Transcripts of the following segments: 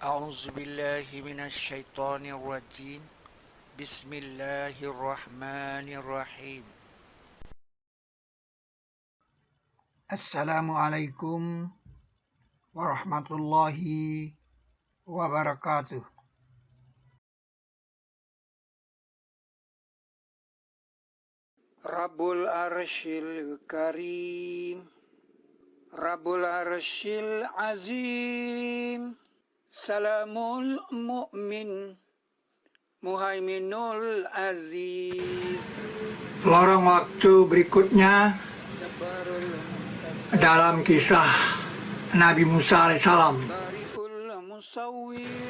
أعوذ بالله من الشيطان الرجيم بسم الله الرحمن الرحيم Assalamualaikum warahmatullahi wabarakatuh. Rabbul Arsyil Karim Rabbul Arsyil Azim Salamul Mu'min Muhaiminul Aziz. Lorong waktu berikutnya dalam kisah Nabi Musa alaihissalam.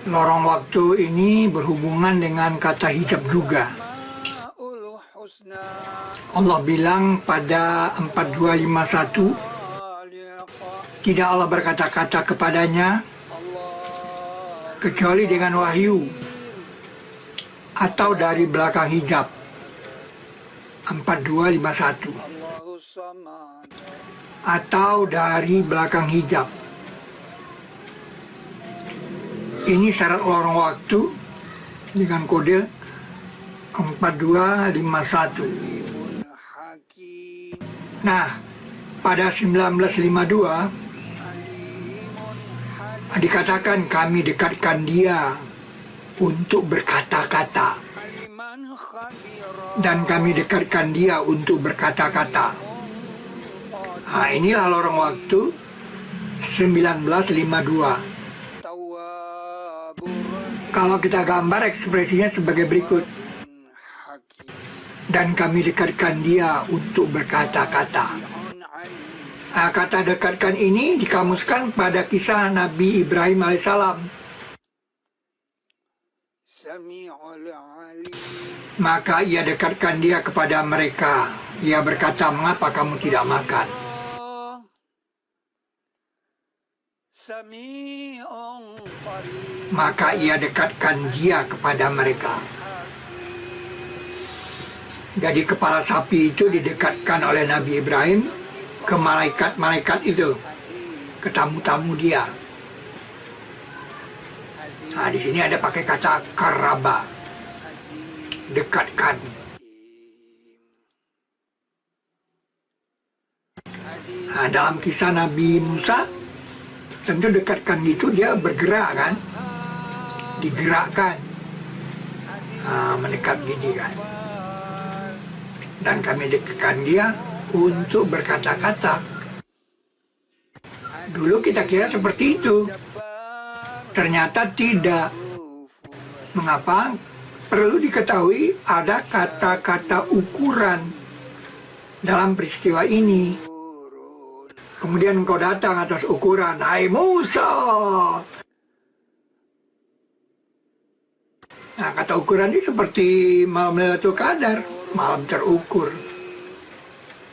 Lorong waktu ini berhubungan dengan kata hijab juga. Allah bilang pada 4251, tidak Allah berkata-kata kepadanya kecuali dengan wahyu atau dari belakang hijab. 4251 atau dari belakang hijab. Ini syarat lorong waktu dengan kode 4251. Nah, pada 1952 dikatakan kami dekatkan dia untuk berkata-kata, dan kami dekatkan dia untuk berkata-kata. Nah, inilah lorong waktu 1952. Kalau kita gambar ekspresinya sebagai berikut. Dan kami dekatkan dia untuk berkata-kata. Nah, kata dekatkan ini dikamuskan pada kisah Nabi Ibrahim alaihissalam. Maka ia dekatkan dia kepada mereka. Ia berkata, mengapa kamu tidak makan? Maka ia dekatkan dia kepada mereka. Jadi kepala sapi itu didekatkan oleh Nabi Ibrahim ke malaikat-malaikat itu, ke tamu-tamu dia. Nah, di sini ada pakai kata karaba, dekatkan. Nah, dalam kisah Nabi Musa, tentu dekatkan itu dia bergerak kan, digerakkan, mendekat gini kan. Dan kami dekatkan dia untuk berkata-kata. Dulu kita kira seperti itu. Ternyata tidak. Mengapa? Perlu diketahui ada kata-kata ukuran dalam peristiwa ini. Kemudian engkau datang atas ukuran, hai Musa. Nah, kata ukuran ini seperti malam Lailatul Qadar, malam terukur.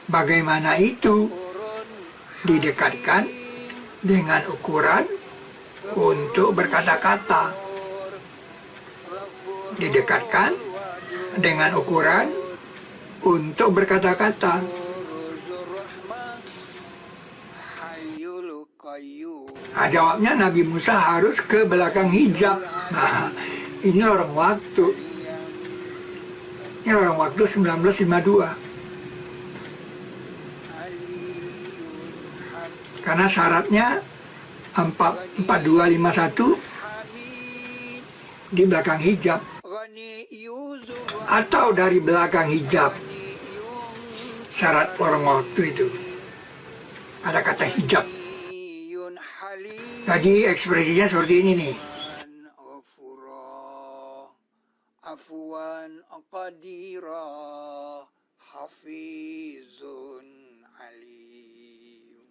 Bagaimana itu? Didekatkan dengan ukuran untuk berkata-kata. Didekatkan dengan ukuran untuk berkata-kata. Nah, jawabnya Nabi Musa harus ke belakang hijab. Nah, ini lorong waktu. Ini lorong waktu 1952. Karena syaratnya 4251 di belakang hijab atau dari belakang hijab. Syarat lorong waktu itu ada kata hijab. Jadi ekspresinya seperti ini nih. Afwan qadira hafizun alim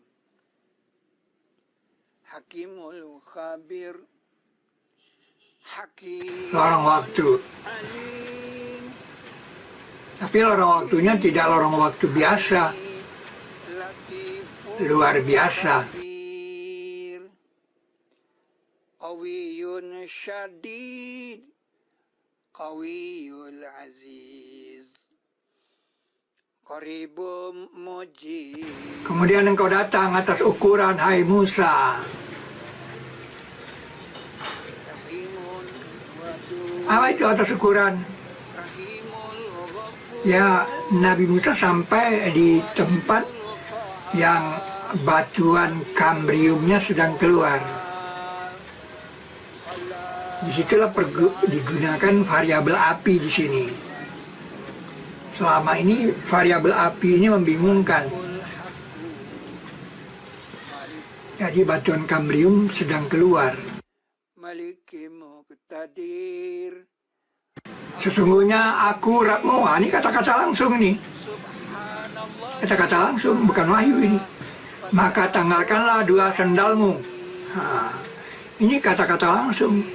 hakimul khabir hakim. Lorong waktu. Tapi lorong waktunya tidak lorong waktu biasa. Luar biasa. Qawiyun syadid Qawiyul Aziz Qaribum Mujib. Kemudian engkau datang atas ukuran, hai Musa. Apa itu atas ukuran? Ya, Nabi Musa sampai di tempat yang batuan kambriumnya sedang keluar. Disitulah digunakan variabel api di sini. Selama ini variabel api ini membingungkan. Jadi batuan kambrium sedang keluar. Maliki Muqtadir. Sesungguhnya aku Rabmu. Ini kata-kata langsung nih. Kata-kata langsung, bukan wahyu ini. Maka tanggalkanlah dua sendalmu. Ini kata-kata langsung.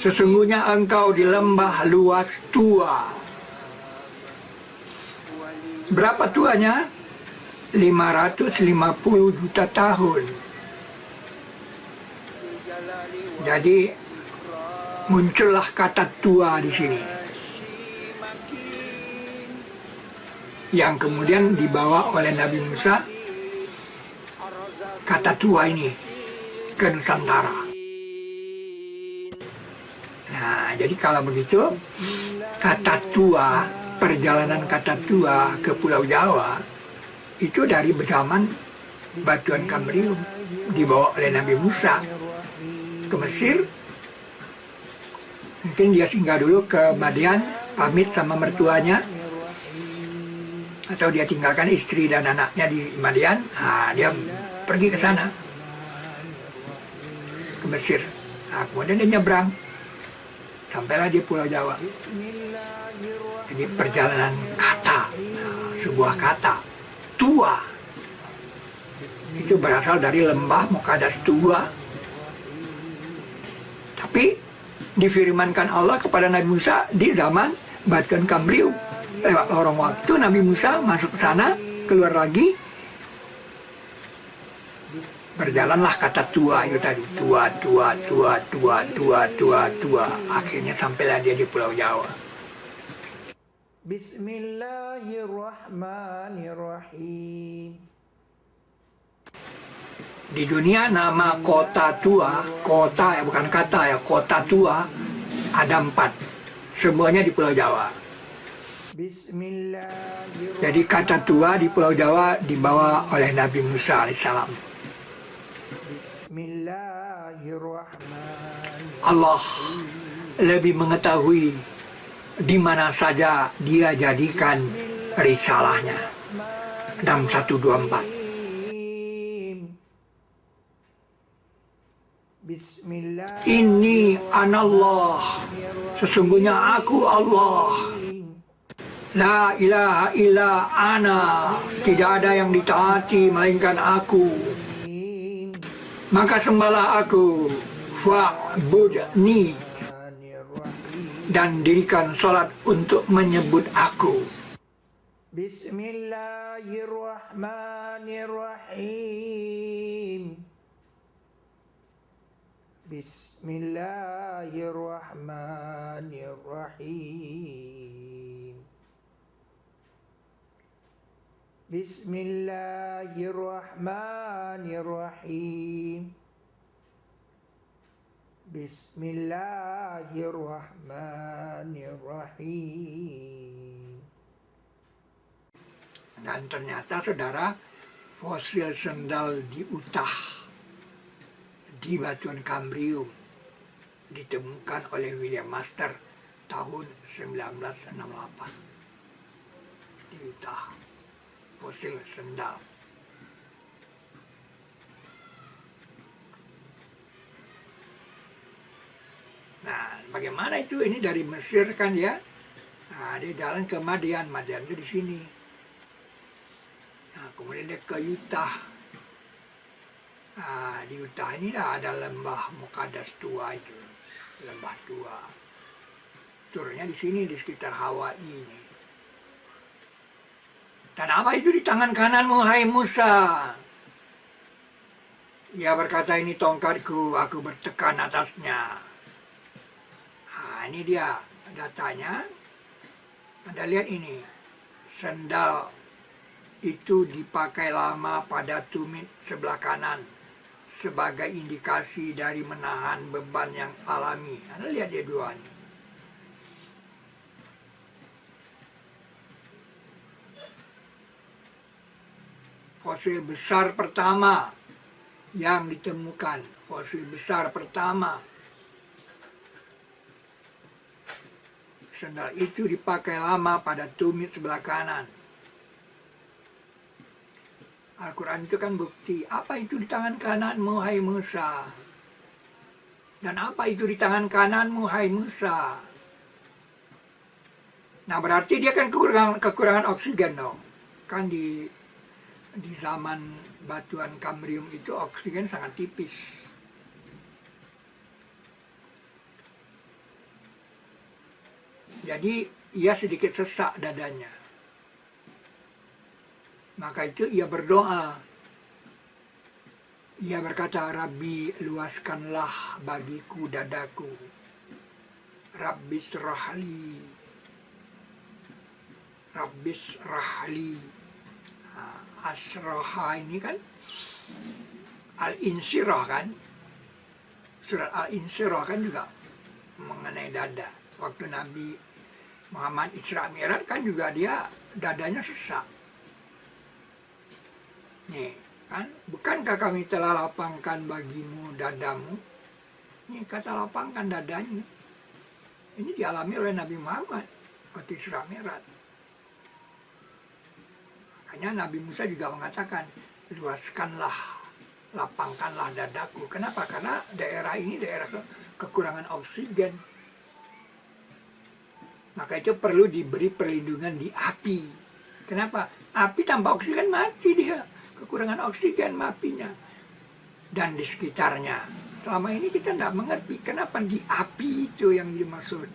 Sesungguhnya engkau di lembah luas tua. Berapa tuanya? 550 juta tahun. Jadi muncullah kata tua di sini, yang kemudian dibawa oleh Nabi Musa, kata tua ini ke Nusantara. Nah, jadi kalau begitu, kata tua, perjalanan kata tua ke Pulau Jawa, itu dari zaman batuan kambrium, dibawa oleh Nabi Musa ke Mesir. Mungkin dia singgah dulu ke Madian, pamit sama mertuanya, atau dia tinggalkan istri dan anaknya di Madian. Dia pergi ke sana, ke Mesir. Kemudian dia nyebrang, sampailah di Pulau Jawa. Jadi perjalanan kata, sebuah kata tua itu berasal dari lembah Muqaddas tua, tapi difirmankan Allah kepada Nabi Musa di zaman batuan kambrium. Lewat lorong waktu Nabi Musa masuk ke sana, keluar lagi, berjalanlah kata tua itu tadi, tua, akhirnya sampailah dia di Pulau Jawa. Bismillahirrahmanirrahim. Di dunia nama kota tua, kota ya bukan kata ya, kota tua ada 4. Semuanya di Pulau Jawa. Bismillahirrahmanirrahim. Jadi kata tua di Pulau Jawa dibawa oleh Nabi Musa alaihissalam. Bismillahirrahmanirrahim. Allah lebih mengetahui di mana saja dia jadikan risalahnya. 6124. Bismillah. Ini anallah, sesungguhnya aku Allah. La ilaha illa ana, tidak ada yang ditaati melainkan aku. Maka sembahlah aku, fa'budni, dan dirikan sholat untuk menyebut aku. Bismillahirrahmanirrahim. Bismillahirrahmanirrahim. Bismillahirrahmanirrahim. Bismillahirrahmanirrahim. Dan ternyata saudara, fosil sendal di Utah, di batuan kambrium, ditemukan oleh William Master tahun 1968 di Utah. Fosil sendal. Nah, bagaimana itu? Ini dari Mesir kan ya? Nah, dia jalan ke Madian, Madian itu di sini. Nah, kemudian dia ke Utah. Nah, di Utah ini ada lembah Muqaddas tua itu, lembah tua. Turunnya di sini, di sekitar Hawaii ini. Dan apa itu di tangan kananmu, hai Musa? Ia berkata, ini tongkatku, aku bertekan atasnya. Nah, ini dia datanya. Anda lihat ini, sendal itu dipakai lama pada tumit sebelah kanan. sebagai indikasi dari menahan beban yang alami. Anda lihat dia dua ini. Fosil besar pertama yang ditemukan, fosil besar pertama. Sendal itu dipakai lama pada tumit sebelah kanan. Al-Quran itu kan bukti. Apa itu di tangan kananmu, hai Musa? Dan apa itu di tangan kananmu, hai Musa? Nah, berarti dia kan kekurangan oksigen dong. Kan di zaman batuan Kambrium itu oksigen sangat tipis. Jadi ia sedikit sesak dadanya. Maka itu ia berdoa. Ia berkata, Rabbi, luaskanlah bagiku dadaku. Rabbi srahli. Rabbi srahli. Asroha ini kan Al-Insyirah kan. Surat Al-Insyirah kan juga mengenai dada. Waktu Nabi Muhammad Isra Mi'raj kan juga dia dadanya sesak. Nih, kan, bukankah kami telah lapangkan bagimu dadamu? Ini kata lapangkan dadanya. Ini dialami oleh Nabi Muhammad waktu Isra Mi'raj. Makanya Nabi Musa juga mengatakan, luaskanlah, lapangkanlah dadaku. Kenapa? Karena daerah ini daerah kekurangan oksigen. Maka itu perlu diberi perlindungan di api. Kenapa? Api tanpa oksigen mati dia. Kekurangan oksigen apinya. Dan di sekitarnya. Selama ini kita tidak mengerti kenapa di api itu yang dimaksud.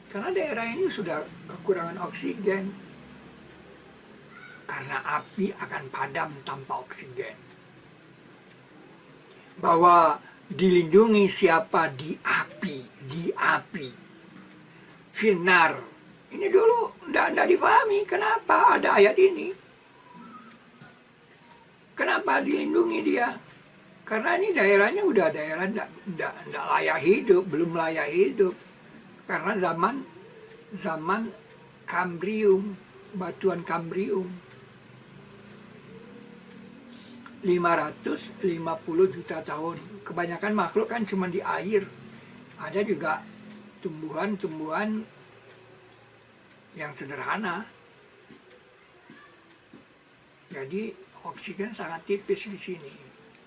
Karena daerah ini sudah kekurangan oksigen. Karena api akan padam tanpa oksigen. Bahwa dilindungi siapa di api. Di api. Finar. Ini dulu tidak dipahami. Kenapa ada ayat ini? Kenapa dilindungi dia? Karena ini daerahnya udah daerah tidak layak hidup, belum layak hidup. Karena zaman Kambrium, batuan Kambrium. 550 juta tahun. Kebanyakan makhluk kan cuma di air. Ada juga tumbuhan-tumbuhan yang sederhana. Jadi oksigen sangat tipis di sini.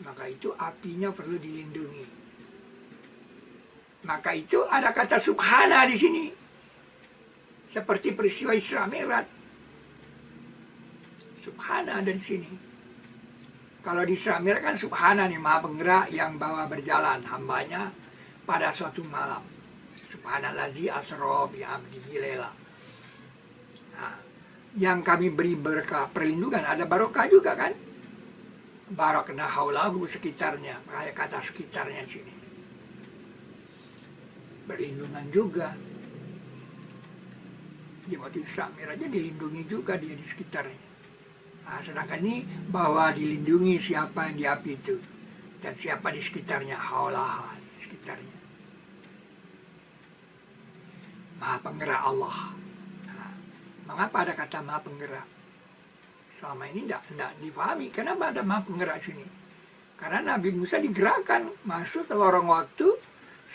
Maka itu apinya perlu dilindungi. Maka itu ada kata subhana di sini. Seperti peristiwa Isra Mi'raj. Subhana ada di sini. Kalau di Isra Mi'raj kan subhana nih, maha penggerak yang bawa berjalan hambanya pada suatu malam. Subhanallazi asra bi abdihi laila. Nah, yang kami beri berkah perlindungan, ada barokah juga kan? Barakna haulahu sekitarnya, kayak kata sekitarnya di sini. Perlindungan juga. Jadi waktu Isra Mi'rajnya dilindungi juga dia di sekitarnya. Nah, sedangkan ini bahwa dilindungi siapa yang di api itu dan siapa di sekitarnya, haulah di sekitarnya. Maha penggerak Allah. Nah, mengapa ada kata maha penggerak? Selama ini tidak dipahami. Kenapa ada maha penggerak sini? Karena Nabi Musa digerakkan masuk ke lorong waktu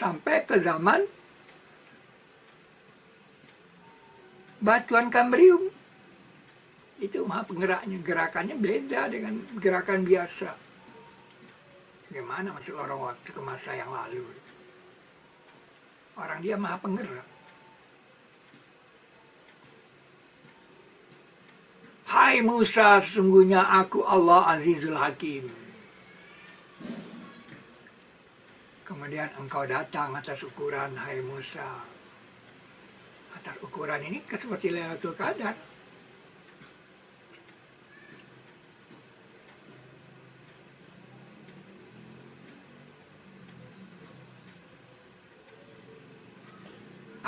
sampai ke zaman batuan Kambrium. Itu maha penggeraknya. Gerakannya beda dengan gerakan biasa. Bagaimana masuk lorong waktu ke masa yang lalu? Orang dia maha penggerak. Hai Musa, sesungguhnya aku Allah Azizul Hakim. Kemudian engkau datang atas ukuran, hai Musa. Atas ukuran ini seperti Lailatul Qadar.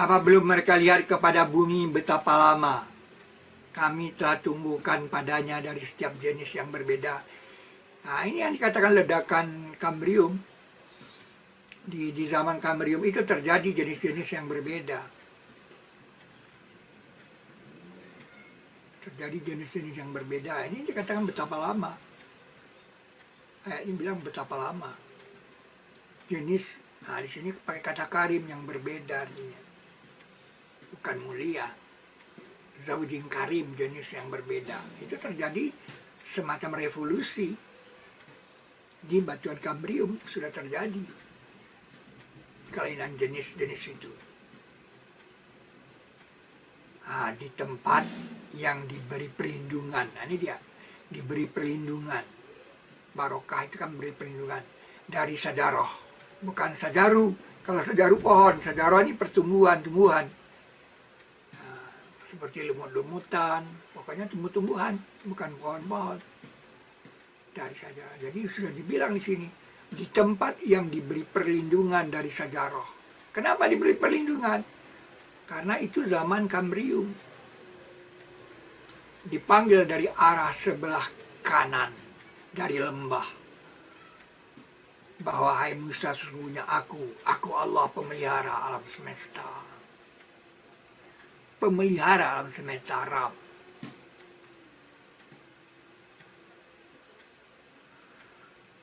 Apa belum mereka lihat kepada bumi betapa lama kami telah tumbuhkan padanya dari setiap jenis yang berbeda. Nah, ini yang dikatakan ledakan Kambrium. Di zaman Kambrium itu terjadi jenis-jenis yang berbeda. Terjadi jenis-jenis yang berbeda. Ini dikatakan betapa lama. Ini bilang betapa lama. Jenis, nah di sini pakai kata karim yang berbeda artinya. Bukan mulia. Zaujin karim, jenis yang berbeda. Itu terjadi semacam revolusi. Di batuan Kambrium sudah terjadi kelainan jenis-jenis itu. Nah, di tempat yang diberi perlindungan. Nah, ini dia, diberi perlindungan. Barokah itu kan beri perlindungan dari sajaroh, bukan sajaru. Kalau sajaru pohon, sajaroh ini pertumbuhan-tumbuhan. Nah, seperti lumut-lumutan, pokoknya tumbuh-tumbuhan, bukan pohon-pohon. Dari sajaroh. Jadi sudah dibilang di sini, di tempat yang diberi perlindungan dari sajaroh. Kenapa diberi perlindungan? Karena itu zaman Kambrium. Dipanggil dari arah sebelah kanan dari lembah. Bahwa hai Musa, sesungguhnya aku Allah pemelihara alam semesta. Pemelihara alam semesta, Rab.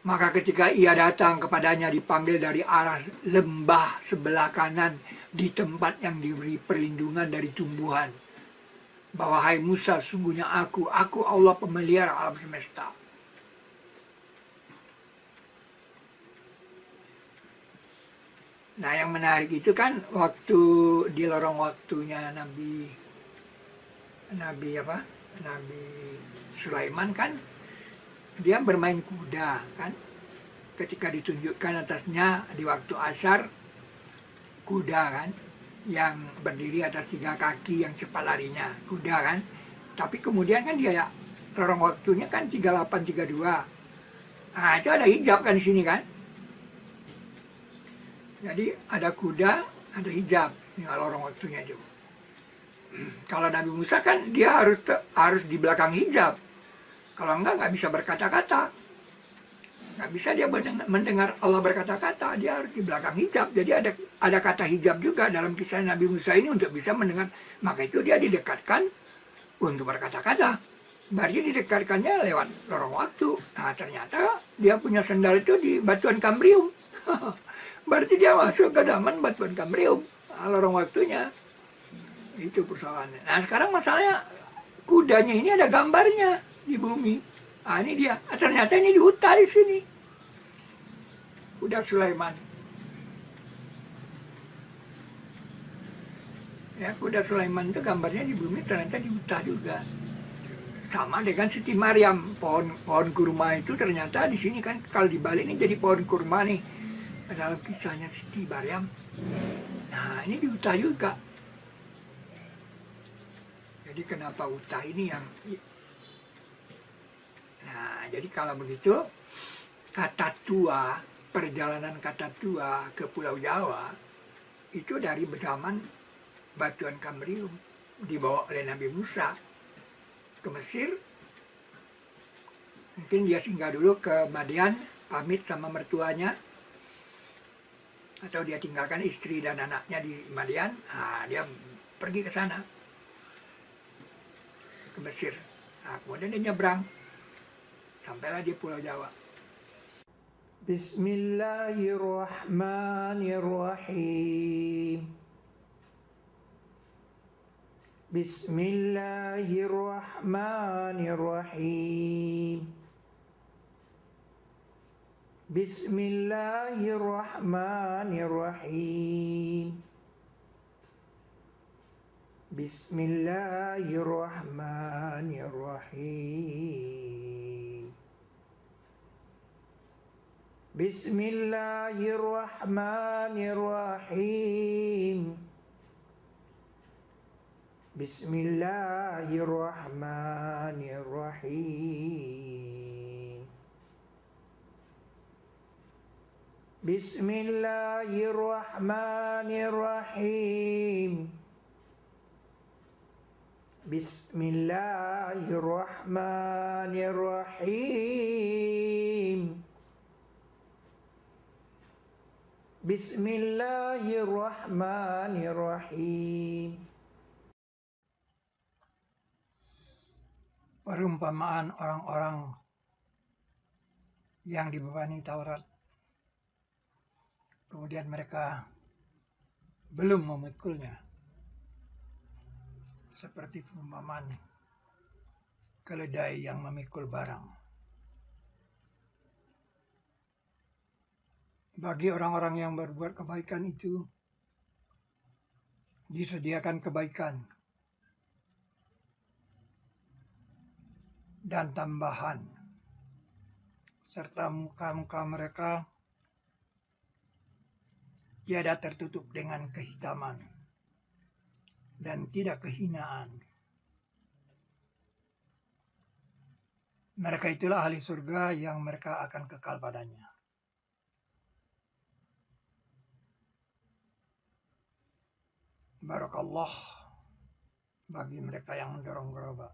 Maka ketika ia datang kepadanya dipanggil dari arah lembah sebelah kanan di tempat yang diberi perlindungan dari tumbuhan. Bahwa hai Musa, sungguhnya aku Allah pemelihara alam semesta. Nah, yang menarik itu kan waktu di lorong waktunya Nabi Sulaiman kan, dia bermain kuda kan, ketika ditunjukkan atasnya di waktu asar kuda kan, yang berdiri atas 3 kaki yang cepat larinya, kuda kan. Tapi kemudian kan dia lorong waktunya kan 3832. Nah, itu ada hijab kan di sini kan. Jadi ada kuda, ada hijab, ini lorong waktunya itu. Kalau Nabi Musa kan dia harus di belakang hijab. Kalau nggak bisa berkata-kata. Nggak bisa dia mendengar Allah berkata-kata, dia harus di belakang hijab. Jadi ada kata hijab juga dalam kisah Nabi Musa ini untuk bisa mendengar. Maka itu dia didekatkan untuk berkata-kata. Berarti didekatkannya lewat lorong waktu. Nah, ternyata dia punya sendal itu di batuan Kambrium. Berarti dia masuk ke zaman batuan Kambrium, lorong waktunya. Itu persoalannya. Nah, sekarang masalahnya kudanya ini ada gambarnya di bumi. Ah, ini dia. Ternyata ini di hutan di sini. Kuda Sulaiman. Ya, kuda Sulaiman itu gambarnya di bumi, ternyata di hutan juga. Sama dengan Siti Maryam, pohon kurma itu ternyata di sini kan, kalau dibalik ini jadi pohon kurma nih. Dalam kisahnya Siti Maryam. Nah, ini di hutan juga. Jadi kenapa hutan ini yang... Nah, jadi kalau begitu, kata tua, perjalanan kata tua ke Pulau Jawa, itu dari zaman batuan Kambrium, dibawa oleh Nabi Musa ke Mesir. Mungkin dia singgah dulu ke Madian, pamit sama mertuanya, atau dia tinggalkan istri dan anaknya di Madian, dia pergi ke sana, ke Mesir. Nah, kemudian dia nyebrang, sampailah di Pulau Jawa. Bismillahirrahmanirrahim. Bismillahirrahmanirrahim. Bismillahirrahmanirrahim. Bismillahirrahmanirrahim. Bismillahirrahmanirrahim. Bismillahirrahmanirrahim. Bismillahirrahmanirrahim. Bismillahirrahmanirrahim. Bismillahirrahmanirrahim. Perumpamaan orang-orang yang dibebani Taurat, kemudian mereka belum memikulnya, seperti perumpamaan keledai yang memikul barang. Bagi orang-orang yang berbuat kebaikan itu, disediakan kebaikan dan tambahan, serta muka-muka mereka tiada tertutup dengan kehitaman dan tidak kehinaan. Mereka itulah ahli surga yang mereka akan kekal padanya. Barakallah bagi mereka yang mendorong gerobak.